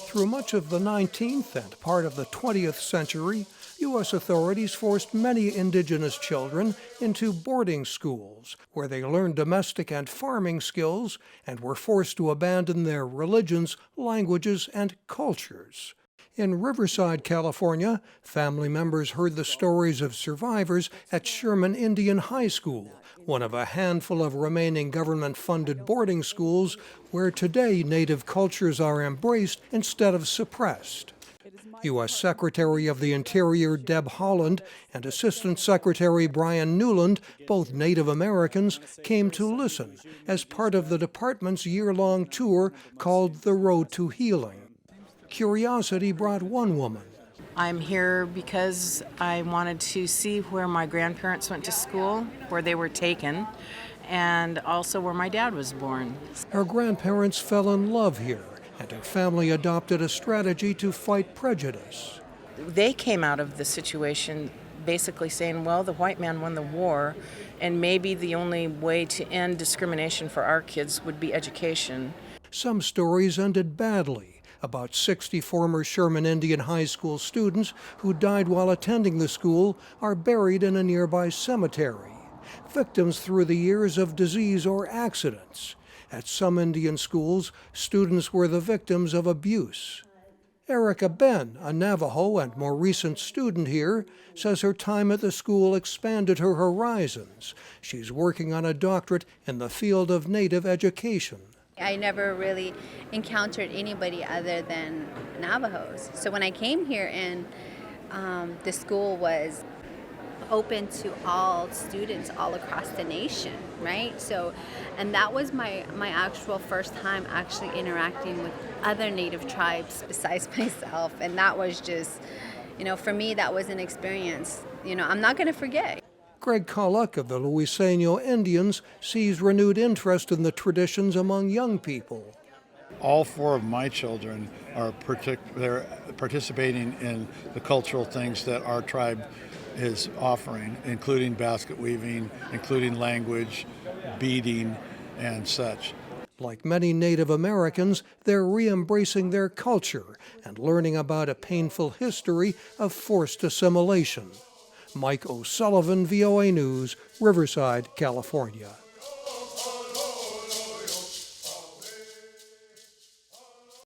Through much of the 19th and part of the 20th century, U.S. authorities forced many indigenous children into boarding schools, where they learned domestic and farming skills and were forced to abandon their religions, languages, and cultures. In Riverside, California, family members heard the stories of survivors at Sherman Indian High School, one of a handful of remaining government-funded boarding schools where today Native cultures are embraced instead of suppressed. U.S. Secretary of the Interior Deb Haaland and Assistant Secretary Brian Newland, both Native Americans, came to listen as part of the department's year-long tour called The Road to Healing. Curiosity brought one woman. I'm here because I wanted to see where my grandparents went to school, where they were taken, and also where my dad was born. Her grandparents fell in love here, and her family adopted a strategy to fight prejudice. They came out of the situation basically saying, well, the white man won the war, and maybe the only way to end discrimination for our kids would be education. Some stories ended badly. About 60 former Sherman Indian High School students who died while attending the school are buried in a nearby cemetery, victims through the years of disease or accidents. At some Indian schools, students were the victims of abuse. Erica Ben, a Navajo and more recent student here, says her time at the school expanded her horizons. She's working on a doctorate in the field of Native education. I never really encountered anybody other than Navajos. So when I came here and the school was open to all students all across the nation, right? So, and that was my actual first time actually interacting with other Native tribes besides myself. And that was just, for me, that was an experience, I'm not going to forget. Greg Kalluck of the Luiseno Indians sees renewed interest in the traditions among young people. All four of my children are they're participating in the cultural things that our tribe is offering, including basket weaving, including language, beading, and such. Like many Native Americans, they're re-embracing their culture and learning about a painful history of forced assimilation. Mike O'Sullivan, VOA News, Riverside, California.